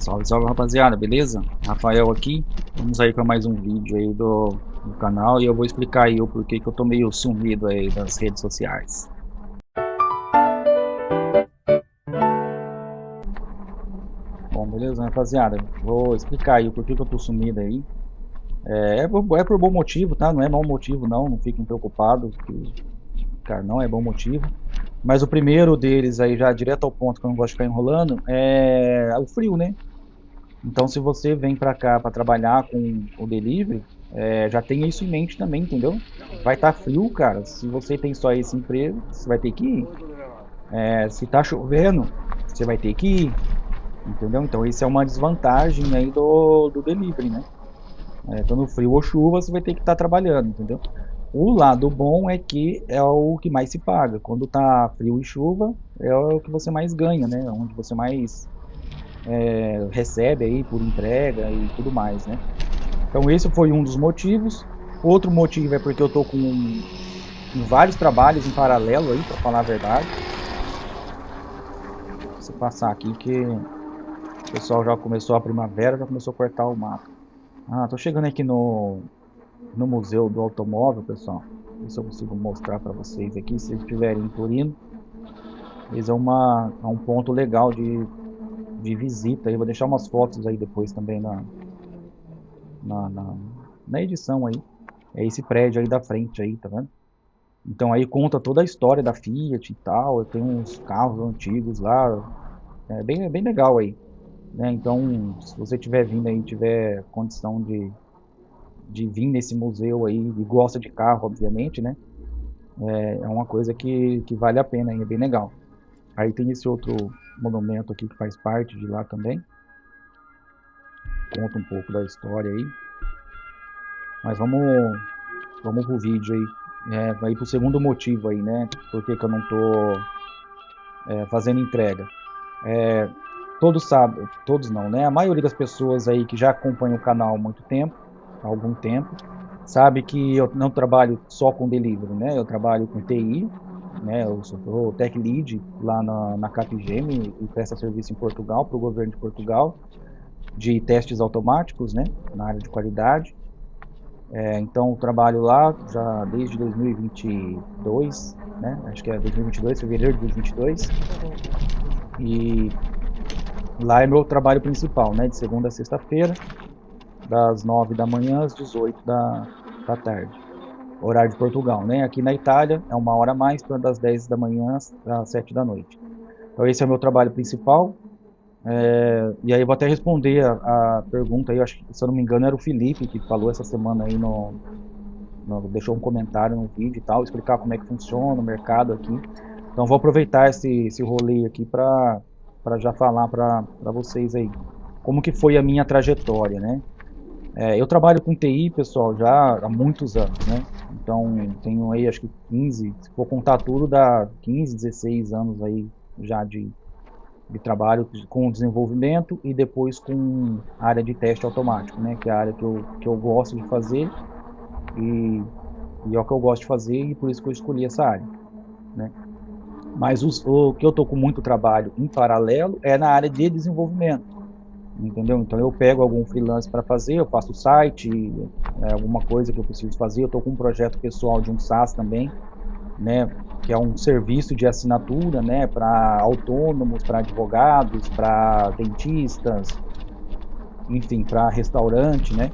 Salve, salve rapaziada, beleza? Rafael aqui, vamos aí para mais um vídeo aí do canal e eu vou explicar aí o porquê que eu tô meio sumido aí das redes sociais. Bom, beleza, rapaziada, vou explicar aí o porquê que eu tô sumido aí. É por bom motivo, tá? Não é mau motivo não, não fiquem preocupados, que, cara, não é bom motivo. Mas o primeiro deles aí, já direto ao ponto que eu não gosto de ficar enrolando, é o frio, né? Então, se você vem para cá para trabalhar com o delivery, já tenha isso em mente também, entendeu? Vai estar frio, cara. Se você tem só esse emprego, você vai ter que ir. Se tá chovendo, você vai ter que ir, entendeu? Então, isso é uma desvantagem aí do delivery, né? Então, frio ou chuva, você vai ter que estar trabalhando, entendeu? O lado bom é que é o que mais se paga. Quando tá frio e chuva, é o que você mais ganha, né? Onde você mais recebe aí por entrega e tudo mais, né? Então esse foi um dos motivos. Outro motivo é porque eu tô com vários trabalhos em paralelo aí, para falar a verdade. Se passar aqui que o pessoal já começou a primavera, já começou a cortar o mato. Tô chegando aqui no Museu do Automóvel, pessoal. Ver se eu consigo mostrar para vocês aqui, se vocês estiverem em Torino. Esse é um ponto legal de visita. Eu vou deixar umas fotos aí depois também na, na, na edição aí. É esse prédio aí da frente aí, tá vendo? Então aí conta toda a história da Fiat e tal, eu tenho uns carros antigos lá, é bem legal aí, né? Então, se você tiver vindo aí, tiver condição de vir nesse museu aí, e gosta de carro, obviamente, né? É uma coisa que vale a pena, é bem legal. Aí tem esse outro monumento aqui que faz parte de lá também, conta um pouco da história aí, mas vamos pro vídeo aí, aí pro segundo motivo aí, né? Por que que eu não tô fazendo entrega? Todos sabem, todos não, né? A maioria das pessoas aí que já acompanham o canal há muito tempo, há algum tempo, sabe que eu não trabalho só com delivery, né? Eu trabalho com TI, né? Eu sou tech lead lá na Capgemini e presta serviço em Portugal, para o governo de Portugal, de testes automáticos, né? Na área de qualidade. Então, eu trabalho lá já desde 2022, né? Acho que é 2022, fevereiro de 2022. E lá é meu trabalho principal, né? De segunda a sexta-feira, das 9 da manhã às 18 da tarde. Horário de Portugal, né? Aqui na Itália é uma hora a mais, das 10 da manhã às 7 da noite. Então esse é o meu trabalho principal. E aí eu vou até responder a pergunta aí, eu acho que, se eu não me engano, era o Felipe que falou essa semana aí deixou um comentário no vídeo e tal, explicar como é que funciona o mercado aqui. Então vou aproveitar esse rolê aqui para já falar para vocês aí como que foi a minha trajetória, né? Eu trabalho com TI, pessoal, já há muitos anos, né? Então tenho aí acho que 15, se for contar tudo, dá 15, 16 anos aí já de trabalho com desenvolvimento e depois com a área de teste automático, né? Que é a área que eu gosto de fazer e, e é o que eu gosto de fazer e por isso que eu escolhi essa área, né? Mas o que eu estou com muito trabalho em paralelo é na área de desenvolvimento, entendeu? Então eu pego algum freelance para fazer, eu faço o site, alguma coisa que eu preciso fazer. Eu estou com um projeto pessoal de um SaaS também, né? Que é um serviço de assinatura, né? Para autônomos, para advogados, para dentistas, enfim, para restaurante, né?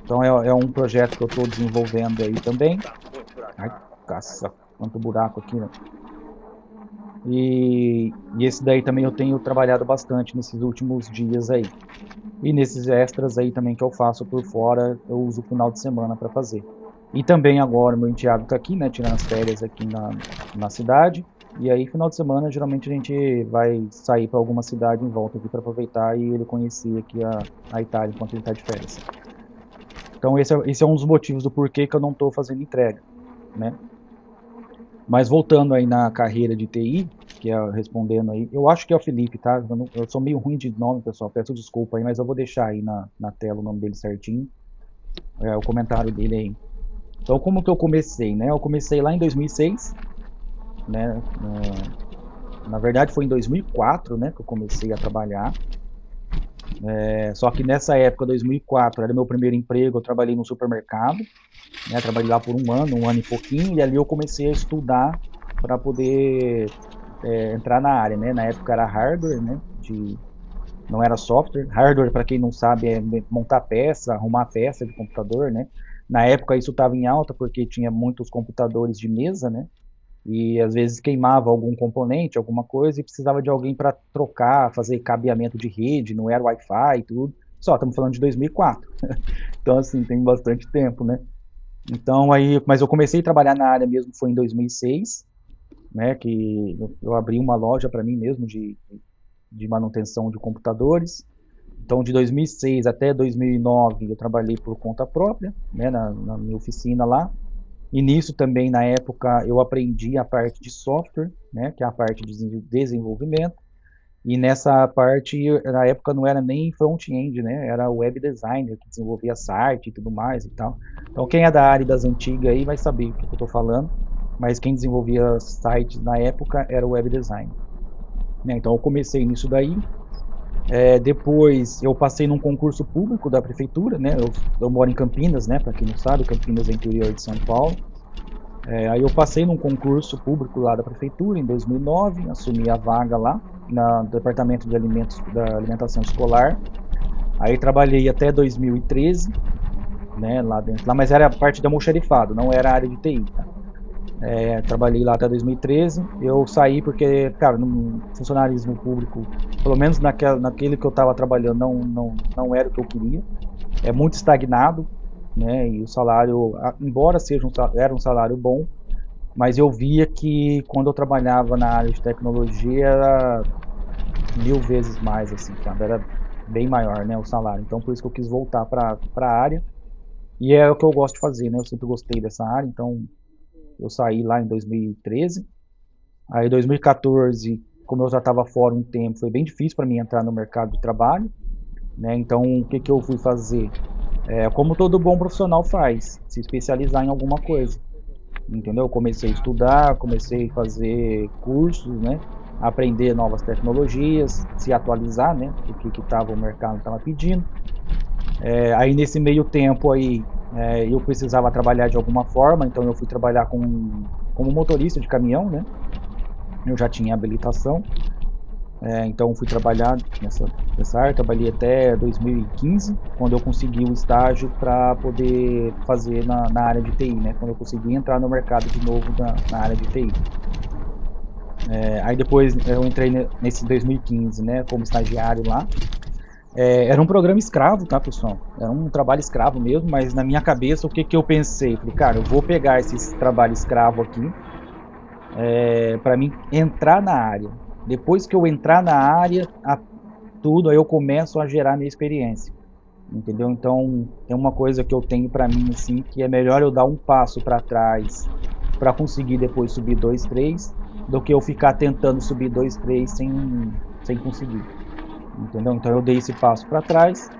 Então é um projeto que eu estou desenvolvendo aí também. Ai, caça, quanto buraco aqui, né? E esse daí também eu tenho trabalhado bastante nesses últimos dias aí. E nesses extras aí também que eu faço por fora, eu uso o final de semana para fazer. E também agora meu enteado tá aqui, né, tirando as férias aqui na cidade. E aí final de semana geralmente a gente vai sair para alguma cidade em volta aqui para aproveitar e ele conhecer aqui a Itália enquanto ele tá de férias. Então esse é um dos motivos do porquê que eu não estou fazendo entrega, né? Mas voltando aí na carreira de TI, que é respondendo aí, eu acho que é o Felipe, tá? Eu sou meio ruim de nome, pessoal, peço desculpa aí, mas eu vou deixar aí na tela o nome dele certinho, o comentário dele aí. Então, como que eu comecei, né? Eu comecei lá em 2006, né? Na verdade, foi em 2004, né, que eu comecei a trabalhar. Só que nessa época, 2004, era meu primeiro emprego, eu trabalhei no supermercado, né? Trabalhei lá por um ano e pouquinho, e ali eu comecei a estudar para poder entrar na área, né? Na época era hardware, né? Não era software. Hardware, para quem não sabe, é montar peça, arrumar peça de computador, né? Na época isso estava em alta porque tinha muitos computadores de mesa, né? E às vezes queimava algum componente, alguma coisa, e precisava de alguém para trocar, fazer cabeamento de rede, não era Wi-Fi e tudo. Só, estamos falando de 2004. Então, assim, tem bastante tempo, né? Então, aí, mas eu comecei a trabalhar na área mesmo, foi em 2006, né? Que eu abri uma loja para mim mesmo de manutenção de computadores. Então, de 2006 até 2009, eu trabalhei por conta própria, né? Na minha oficina lá. E nisso também, na época, eu aprendi a parte de software, né, que é a parte de desenvolvimento. E nessa parte, na época, não era nem front-end, né, era web designer que desenvolvia site e tudo mais e tal. Então, quem é da área das antigas aí vai saber o que eu estou falando, mas quem desenvolvia sites na época era o web designer. Né? Então, eu comecei nisso daí. Depois, eu passei num concurso público da prefeitura, né, eu moro em Campinas, né, para quem não sabe, Campinas é interior de São Paulo. Aí eu passei num concurso público lá da prefeitura em 2009, assumi a vaga lá no departamento de alimentos da alimentação escolar. Aí trabalhei até 2013, né, lá dentro, lá, mas era a parte de almoxarifado, não era a área de TI, tá? Trabalhei lá até 2013. Eu saí porque, cara, no funcionarismo público, pelo menos naquele que eu estava trabalhando, não era o que eu queria. É muito estagnado, né? E o salário, embora era um salário bom, mas eu via que quando eu trabalhava na área de tecnologia era 1000 vezes mais, assim, sabe? Era bem maior, né, o salário. Então, por isso que eu quis voltar para a área. E é o que eu gosto de fazer, né? Eu sempre gostei dessa área, então eu saí lá em 2013. Aí, em 2014, como eu já estava fora um tempo, foi bem difícil para mim entrar no mercado de trabalho, né? Então, o que que eu fui fazer? Como todo bom profissional faz, se especializar em alguma coisa. Entendeu? Eu comecei a estudar, comecei a fazer cursos, né? Aprender novas tecnologias, se atualizar, né? O que o mercado estava pedindo. Aí nesse meio tempo aí, eu precisava trabalhar de alguma forma, então eu fui trabalhar como motorista de caminhão, né? Eu já tinha habilitação, então fui trabalhar nessa área, trabalhei até 2015, quando eu consegui o estágio para poder fazer na área de TI, né? Quando eu consegui entrar no mercado de novo na área de TI. Aí depois eu entrei nesse 2015, né, como estagiário lá. Era um programa escravo, tá, pessoal? Era um trabalho escravo mesmo, mas na minha cabeça o que que eu pensei? Falei, cara, eu vou pegar esse trabalho escravo aqui para mim entrar na área. Depois que eu entrar na área, tudo, aí eu começo a gerar minha experiência. Entendeu? Então, tem uma coisa que eu tenho para mim, assim, que é melhor eu dar um passo para trás para conseguir depois subir dois, três, do que eu ficar tentando subir dois, três sem conseguir. Entendeu? Então, eu dei esse passo para trás,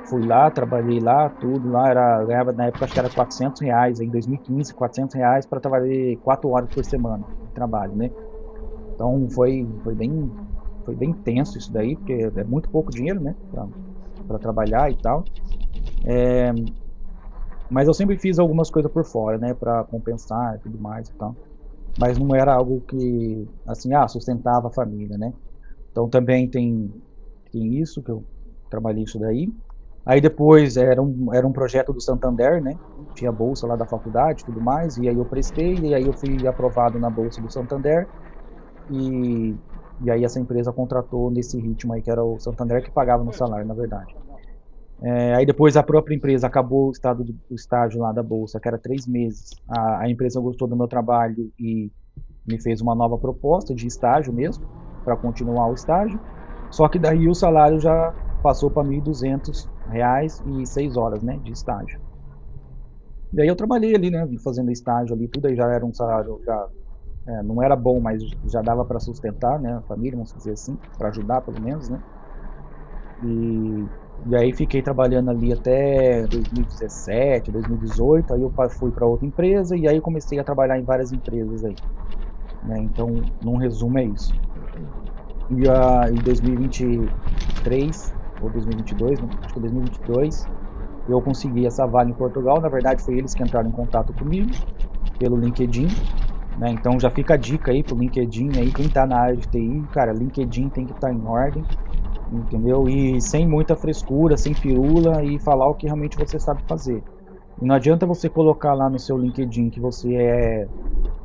fui lá, trabalhei lá, tudo lá, ganhava na época acho que era R$ 400, em 2015, R$ 400 para trabalhar 4 horas por semana de trabalho, né? Então, foi bem tenso isso daí, porque é muito pouco dinheiro, né? Para trabalhar e tal. Mas eu sempre fiz algumas coisas por fora, né, para compensar e tudo mais e tal. Mas não era algo que, assim, sustentava a família, né? Então também tem isso, que eu trabalhei isso daí. Aí depois era um projeto do Santander, né? Tinha bolsa lá da faculdade e tudo mais, e aí eu prestei, e aí eu fui aprovado na bolsa do Santander, e, e aí essa empresa contratou nesse ritmo aí, que era o Santander que pagava no salário, na verdade. Aí depois a própria empresa acabou o estágio lá da bolsa, que era 3 meses. A empresa gostou do meu trabalho e me fez uma nova proposta de estágio mesmo, para continuar o estágio. Só que daí o salário já passou para R$ 1.200 e 6 horas, né, de estágio. E aí eu trabalhei ali, né, fazendo estágio ali, tudo aí já era um salário, já não era bom, mas já dava para sustentar, né, a família, vamos dizer assim, para ajudar pelo menos, né. E aí fiquei trabalhando ali até 2017, 2018, aí eu fui para outra empresa e aí eu comecei a trabalhar em várias empresas aí, né? Então, num resumo é isso. Em 2023, ou 2022, né? Acho que 2022, eu consegui essa vaga em Portugal. Na verdade, foi eles que entraram em contato comigo pelo LinkedIn, né? Então já fica a dica aí pro LinkedIn aí, quem tá na área de TI, cara, LinkedIn tem que estar em ordem, entendeu? E sem muita frescura, sem firula e falar o que realmente você sabe fazer. E não adianta você colocar lá no seu LinkedIn que você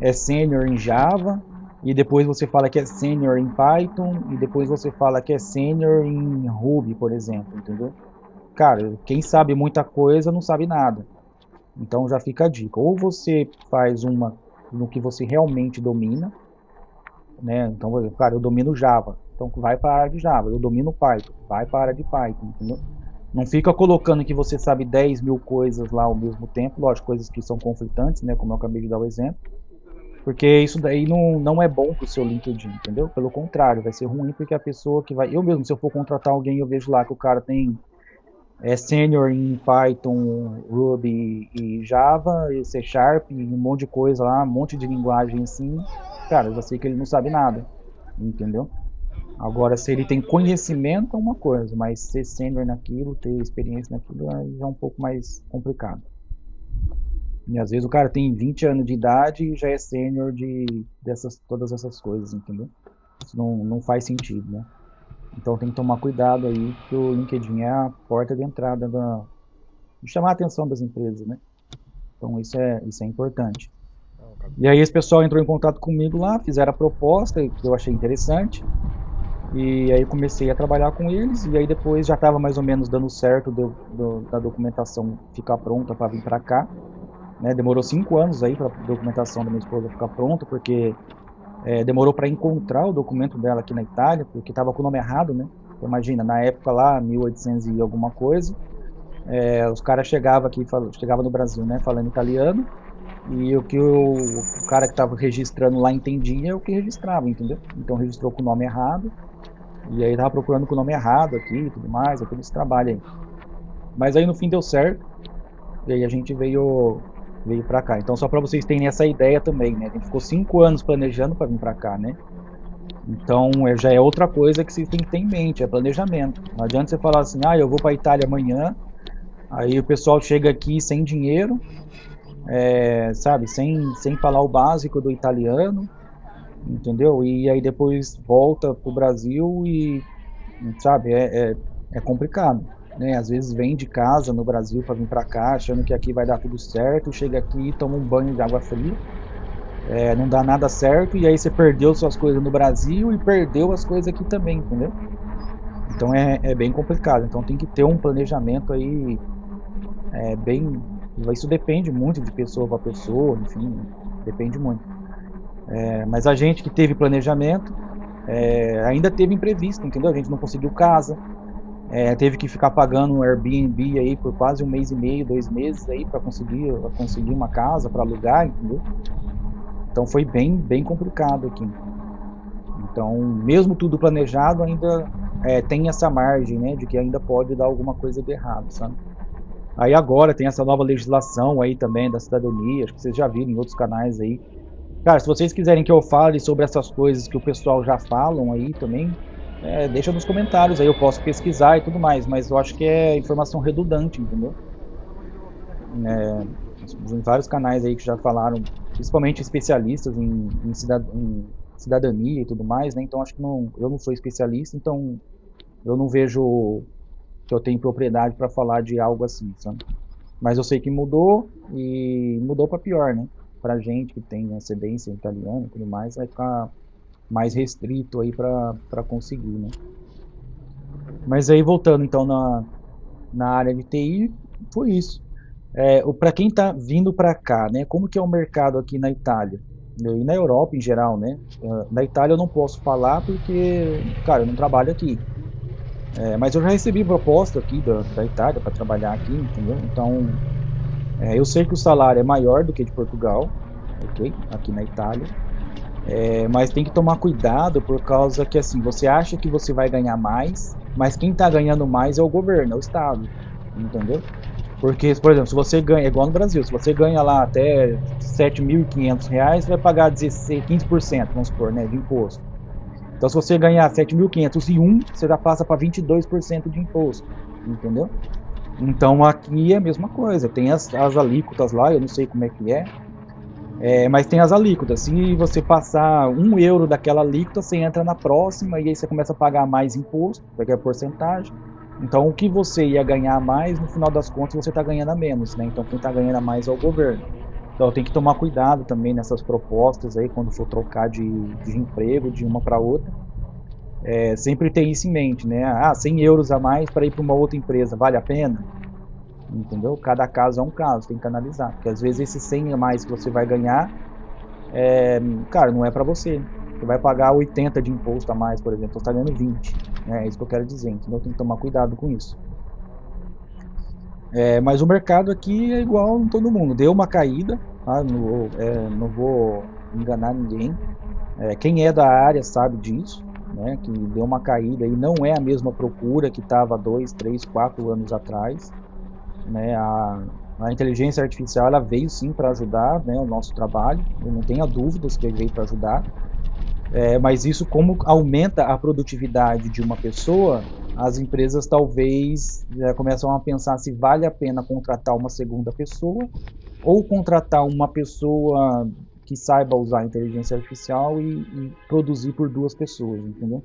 é sênior em Java, e depois você fala que é sênior em Python, e depois você fala que é sênior em Ruby, por exemplo, entendeu? Cara, quem sabe muita coisa não sabe nada. Então já fica a dica. Ou você faz uma no que você realmente domina, né? Então, por exemplo, cara, eu domino Java. Então vai para a área de Java. Eu domino Python. Vai para a área de Python, entendeu? Não fica colocando que você sabe 10 mil coisas lá ao mesmo tempo. Lógico, coisas que são conflitantes, né? Como eu acabei de dar o exemplo. Porque isso daí não é bom pro seu LinkedIn, entendeu? Pelo contrário, vai ser ruim porque a pessoa que vai. Eu mesmo, se eu for contratar alguém, eu vejo lá que o cara tem sênior em Python, Ruby e Java, e C Sharp, e um monte de coisa lá, um monte de linguagem assim. Cara, eu já sei que ele não sabe nada, entendeu? Agora, se ele tem conhecimento é uma coisa, mas ser sênior naquilo, ter experiência naquilo, já é um pouco mais complicado. E às vezes o cara tem 20 anos de idade e já é sênior dessas, todas essas coisas, entendeu? Isso não faz sentido, né? Então tem que tomar cuidado aí, porque o LinkedIn é a porta de entrada de chamar a atenção das empresas, né? Então isso é importante. E aí esse pessoal entrou em contato comigo lá, fizeram a proposta, que eu achei interessante, e aí comecei a trabalhar com eles, e aí depois já estava mais ou menos dando certo da documentação ficar pronta para vir para cá, né? Demorou 5 anos aí para a documentação da minha esposa ficar pronta, porque demorou para encontrar o documento dela aqui na Itália, porque estava com o nome errado, né? Então, imagina, na época lá, 1800 e alguma coisa, os caras chegavam aqui, chegava no Brasil, né, falando italiano, e o que o cara que estava registrando lá entendia é o que registrava, entendeu? Então registrou com o nome errado, e aí tava procurando com o nome errado aqui e tudo mais, todo esse trabalho aí. Mas aí no fim deu certo, e aí a gente veio para cá. Então só para vocês terem essa ideia também, né? A gente ficou 5 anos planejando para vir para cá, né? Então já é outra coisa que você tem que ter em mente, é planejamento. Não adianta você falar assim, eu vou para a Itália amanhã, aí o pessoal chega aqui sem dinheiro, sabe, sem falar o básico do italiano, entendeu? E aí depois volta pro Brasil e, sabe, é complicado, né? Às vezes vem de casa no Brasil para vir para cá, achando que aqui vai dar tudo certo, chega aqui e toma um banho de água fria, não dá nada certo, e aí você perdeu suas coisas no Brasil e perdeu as coisas aqui também, entendeu? Então é bem complicado. Então tem que ter um planejamento aí bem. Isso depende muito de pessoa para pessoa, enfim, depende muito. Mas a gente que teve planejamento ainda teve imprevisto, entendeu? A gente não conseguiu casa, teve que ficar pagando um Airbnb aí por quase 1 mês e meio, 2 meses aí para conseguir uma casa para alugar, entendeu? Então foi bem complicado aqui. Então, mesmo tudo planejado, ainda tem essa margem, né, de que ainda pode dar alguma coisa de errado, sabe? Aí agora tem essa nova legislação aí também da cidadania, acho que vocês já viram em outros canais aí. Cara, se vocês quiserem que eu fale sobre essas coisas que o pessoal já falam aí também, deixa nos comentários aí, eu posso pesquisar e tudo mais, mas eu acho que é informação redundante, entendeu? Tem vários canais aí que já falaram, principalmente especialistas em cidadania e tudo mais, né? Então acho que eu não sou especialista, então eu não vejo que eu tenho propriedade para falar de algo assim, sabe? Mas eu sei que mudou e mudou para pior, né? Pra gente que tem ascendência italiana e tudo mais, vai ficar mais restrito aí para conseguir, né? Mas aí voltando então na área de TI, foi isso. Para quem está vindo para cá, né? Como que é o mercado aqui na Itália? E na Europa em geral, né? Na Itália eu não posso falar porque, cara, eu não trabalho aqui. Mas eu já recebi proposta aqui da Itália para trabalhar aqui, entendeu? Então, eu sei que o salário é maior do que de Portugal, ok? Aqui na Itália. Mas tem que tomar cuidado por causa que, assim, você acha que você vai ganhar mais, mas quem está ganhando mais é o governo, é o Estado, entendeu? Porque, por exemplo, se você ganha, igual no Brasil, se você ganha lá até R$ 7.500, você vai pagar 15%, vamos supor, né, de imposto. Então, se você ganhar 7.501, você já passa para 22% de imposto, entendeu? Então, aqui é a mesma coisa, tem as alíquotas lá, eu não sei como é que mas tem as alíquotas. Se você passar €1 daquela alíquota, você entra na próxima e aí você começa a pagar mais imposto, porque é porcentagem. Então, o que você ia ganhar a mais, no final das contas, você está ganhando a menos, né? Então, quem está ganhando a mais é o governo. Então, tem que tomar cuidado também nessas propostas aí, quando for trocar de emprego de uma para outra. Sempre tem isso em mente, né? Ah, €100 a mais para ir para uma outra empresa, vale a pena? Entendeu? Cada caso é um caso, tem que analisar. Porque às vezes esse 100 a mais que você vai ganhar, cara, não é para você. Você vai pagar 80 de imposto a mais, por exemplo, você está ganhando 20. É isso que eu quero dizer, entendeu? Tem que tomar cuidado com isso. Mas o mercado aqui é igual em todo mundo. Deu uma caída, tá? Não vou enganar ninguém. Quem é da área sabe disso, né? Que deu uma caída e não é a mesma procura que estava 2, 3, 4 anos atrás. Né? A inteligência artificial ela veio sim para ajudar, né, o nosso trabalho, eu não tenho dúvidas que ele veio para ajudar, mas isso como aumenta a produtividade de uma pessoa, as empresas talvez começam a pensar se vale a pena contratar uma segunda pessoa ou contratar uma pessoa que saiba usar a inteligência artificial e produzir por duas pessoas, entendeu?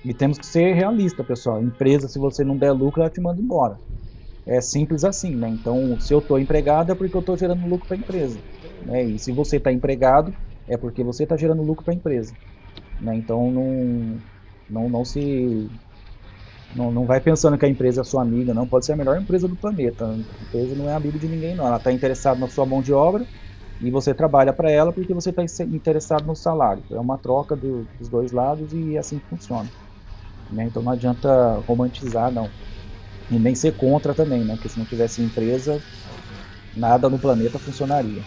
E temos que ser realista, pessoal. Empresa, se você não der lucro, ela te manda embora. É simples assim, né? Então, se eu estou empregado, é porque eu estou gerando lucro para a empresa, né? E se você está empregado, é porque você está gerando lucro para a empresa, né? Então, não vai pensando que a empresa é sua amiga, não. Pode ser a melhor empresa do planeta. A empresa não é amiga de ninguém, não. Ela está interessada na sua mão de obra e você trabalha para ela porque você está interessado no salário. É uma troca dos dois lados e é assim que funciona, né? Então, não adianta romantizar, não. E nem ser contra também, né? Porque se não tivesse empresa, nada no planeta funcionaria,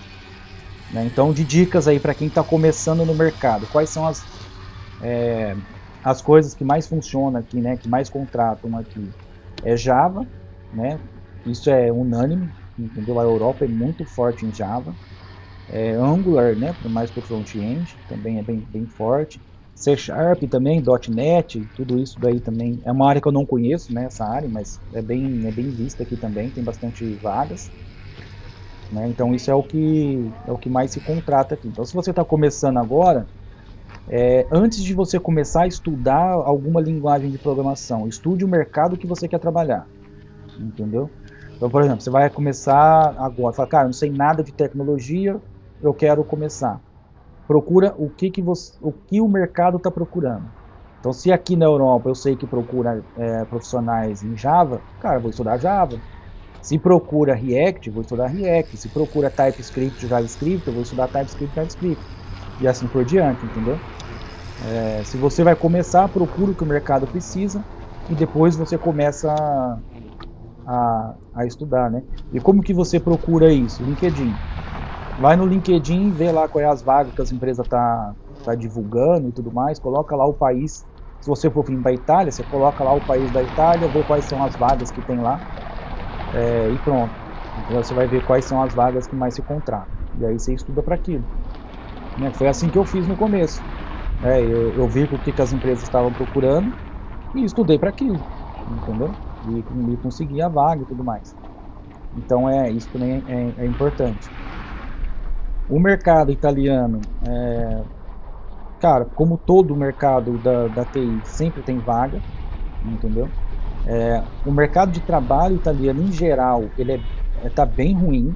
né? Então, de dicas aí para quem está começando no mercado, quais são as coisas que mais funcionam aqui, né? Que mais contratam aqui? É Java, né? Isso é unânime, entendeu? A Europa é muito forte em Java. Angular, né? Mais para o front-end, também é bem forte. C Sharp também, .NET, tudo isso daí também é uma área que eu não conheço, né? Essa área, mas é bem vista aqui também, tem bastante vagas. Né? Então isso é o que mais se contrata aqui. Então se você está começando agora, antes de você começar a estudar alguma linguagem de programação, estude o mercado que você quer trabalhar, entendeu? Então, por exemplo, você vai começar agora, fala, cara, não sei nada de tecnologia, eu quero começar. Procura o que o mercado está procurando. Então, se aqui na Europa eu sei que procura profissionais em Java, cara, vou estudar Java. Se procura React, vou estudar React. Se procura TypeScript, JavaScript, eu vou estudar TypeScript, JavaScript. E assim por diante, entendeu? Se você vai começar, procura o que o mercado precisa e depois você começa a estudar, né? E como que você procura isso? LinkedIn. Vai no LinkedIn, vê lá quais as vagas que as empresas tá divulgando e tudo mais, coloca lá o país. Se você for vir para a Itália, você coloca lá o país da Itália, vê quais são as vagas que tem lá, e pronto. Então você vai ver quais são as vagas que mais se contratam. E aí você estuda para aquilo. Né? Foi assim que eu fiz no começo. Eu vi o que as empresas estavam procurando e estudei para aquilo, entendeu? E consegui a vaga e tudo mais. Então isso também é importante. O mercado italiano, cara, como todo o mercado da TI, sempre tem vaga, entendeu? O mercado de trabalho italiano, em geral, ele tá bem ruim,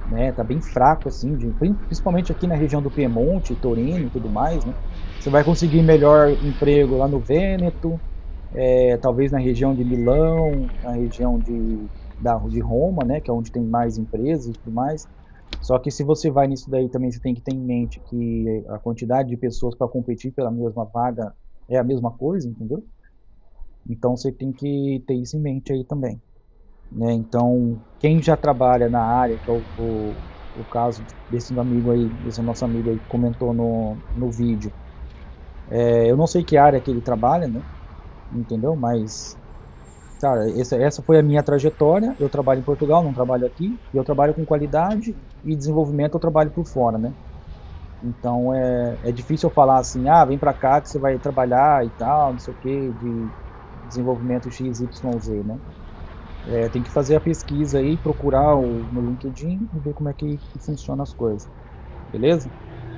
né? Tá bem fraco, assim, principalmente aqui na região do Piemonte, Torino e tudo mais, né? Você vai conseguir melhor emprego lá no Vêneto, talvez na região de Milão, na região de Roma, né? Que é onde tem mais empresas e tudo mais. Só que se você vai nisso daí também você tem que ter em mente que a quantidade de pessoas para competir pela mesma vaga é a mesma coisa, entendeu? Então você tem que ter isso em mente aí também, né? Então quem já trabalha na área, que é o caso desse amigo aí, desse nosso amigo aí que comentou no vídeo, eu não sei que área que ele trabalha, né? Entendeu? Mas cara, essa foi a minha trajetória. Eu trabalho em Portugal, não trabalho aqui. E eu trabalho com qualidade e desenvolvimento, eu trabalho por fora, né? Então é difícil eu falar assim, ah, vem para cá que você vai trabalhar e tal, não sei o quê, de desenvolvimento XYZ, né? Tem que fazer a pesquisa aí, procurar no LinkedIn e ver como é que funciona as coisas, beleza?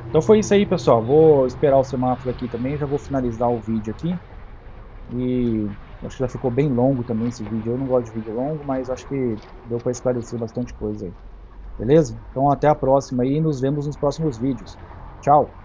Então foi isso aí, pessoal. Vou esperar o semáforo aqui também, já vou finalizar o vídeo aqui. E acho que já ficou bem longo também esse vídeo. Eu não gosto de vídeo longo, mas acho que deu para esclarecer bastante coisa aí. Beleza? Então até a próxima aí e nos vemos nos próximos vídeos. Tchau!